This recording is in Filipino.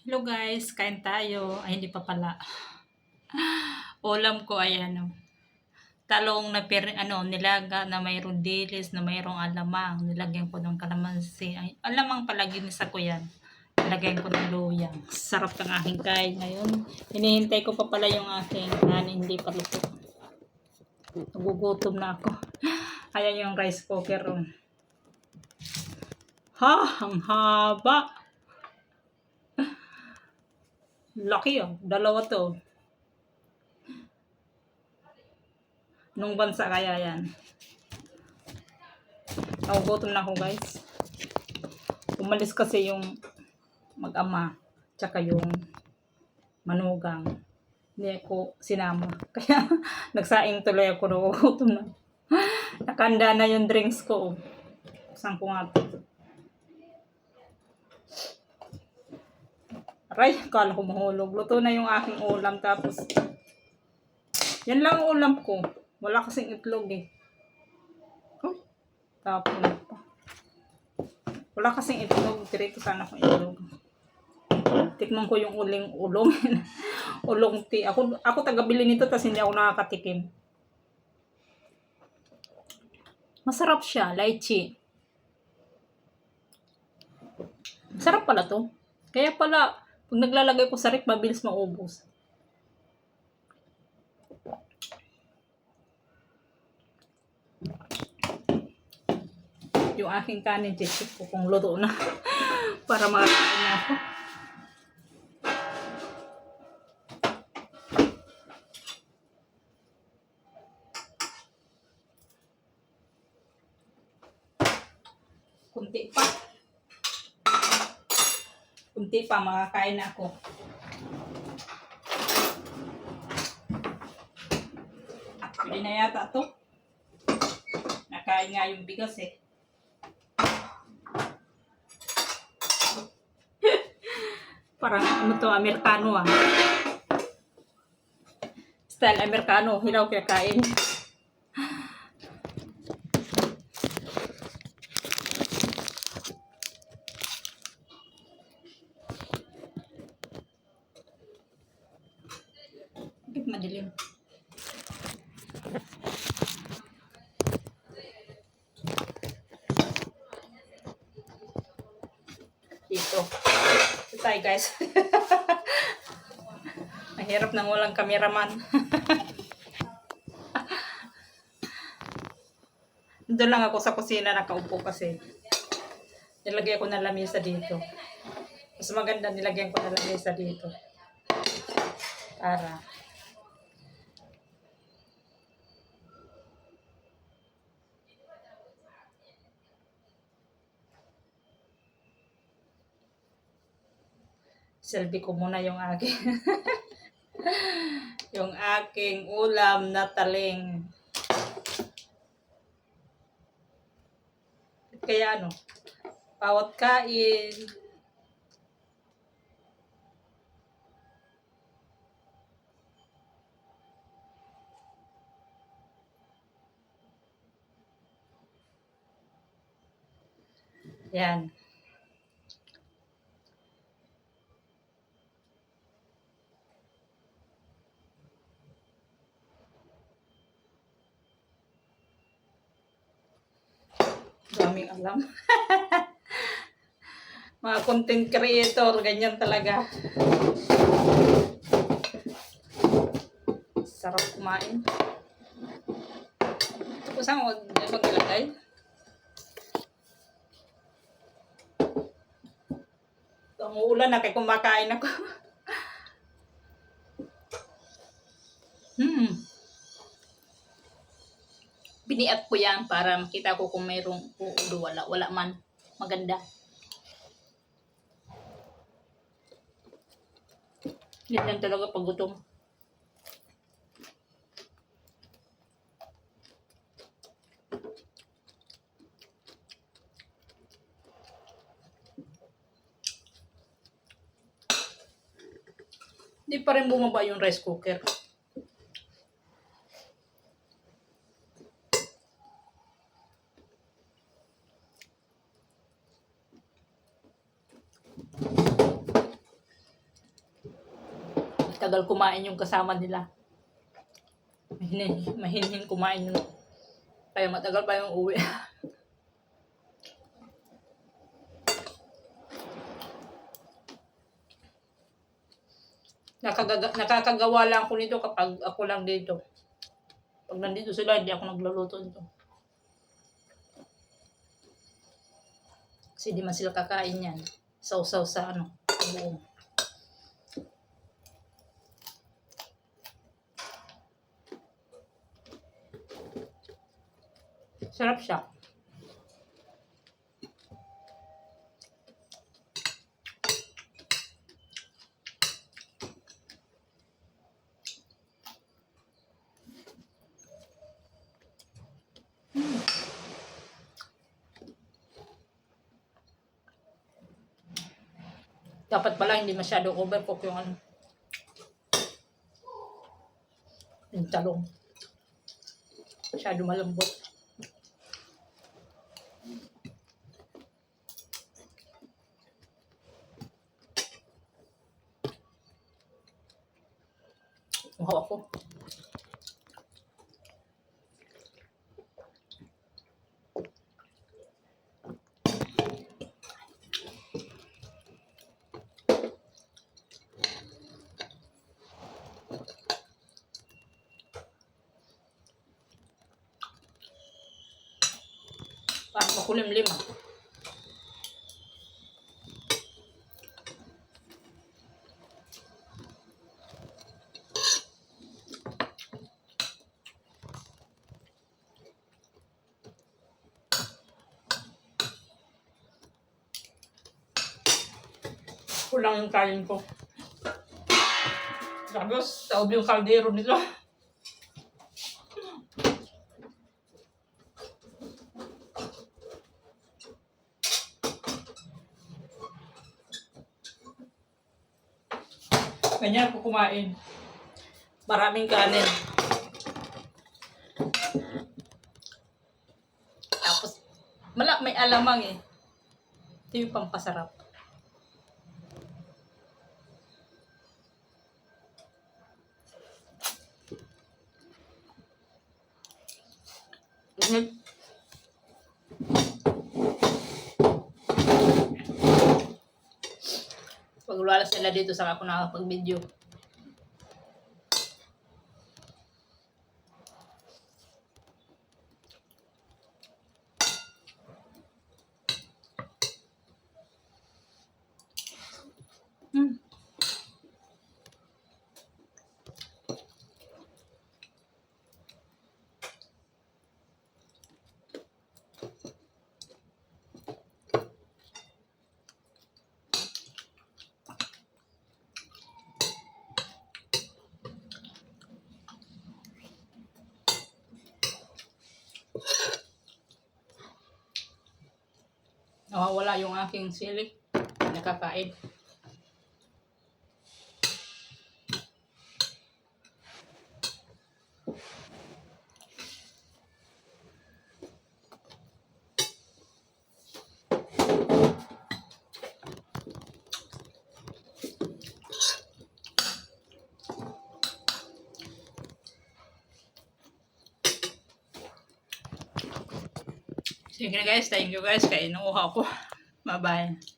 Hello guys, kain tayo. Ay, hindi pa pala. Ulam ko ay talong na nilaga na mayroong dilis, na mayroong alamang. Nilagyan ko ng kalamansi. Ay, alamang pala, ginisa ko yan. Nilagyan ko ng luyang. Sarap ng aking kain ngayon. Hinihintay ko pa pala yung aking kanin, hindi pa luto. Nagugutom na ako. Ayan yung rice cooker. Oh. Ha, ang haba. Laki oh, dalawa to. Nung bansa kaya yan. Nagugutom na ako guys. Umalis kasi yung mag-ama tsaka yung manugang. Hindi ako sinama. Kaya nagsaing tuloy ako. Nagugutom na. Nakanda na yung drinks ko. Saan ko nga ito? Aray, kala ko mahulog. Luto na yung aking ulam. Tapos, yan lang ang ulam ko. Wala kasing itlog eh. Oh, tapos na pa. Wala kasing itlog. Dirito sana akong itlog. Tikman ko yung ulong. Ulong tea. Ako taga-bili nito tapos hindi ako nakakatikim. Masarap siya. Lychee. Masarap pala to. Kaya pala, pag naglalagay ko sa rep, mabilis maubos. Yung aking kanin, check ko kung luto na. Para makakain na ako. Kunti pa. Kunti pa, makakain na ako. Pwede na yata to. Nakain nga yung bigas eh. Parang ano to, Amerikano ah. Style Amerikano, hilaw kaya kain. Bakit madilim? Dito. Ito tayo guys. Mahirap nang walang kameraman. Doon lang ako sa kusina nakaupo kasi. Nilagay ko ng lamesa dito. Mas maganda nilagyan ko ng lamesa dito. Para selfie ko muna yung aking yung aking ulam na taling. Kaya bawat kain yan. Daming alam. Mga content creator, ganyan talaga. Sarap kumain. Ito ko saan mag-ilagay? Ang ulan na kaya kumakain ako. Biniat ko yan para makita ko kung mayroong ulo. Wala man. Maganda. Ganyan talaga pag gutom. Hindi pa rin bumaba yung rice cooker. Tagal kumain yung kasama nila. Mahinhin kumain yun. Kaya matagal pa yung uwi. Nakakagawa lang ako nito kapag ako lang dito. Pag nandito sila, hindi ako nagluluto nito. Kasi di man sila kakain yan. Sausaw sa ano, buo. Sarap siya. Dapat pala hindi masyado overcook yung ano. Yung talong. Masyado malambot. Uhaw ako. Parang makulimlim ah. Kulang yung kain ko. Tapos, taob yung kaldero nito. Ganyan ako kumain. Maraming kanin. Tapos, may alamang eh. Ito yung pampasarap. Pag wala sila dito, saka ako nakapag-video. Nawawala yung aking sili. Nakakain. Sige na guys, thank you guys. Kaya inuuha ko. Bye-bye.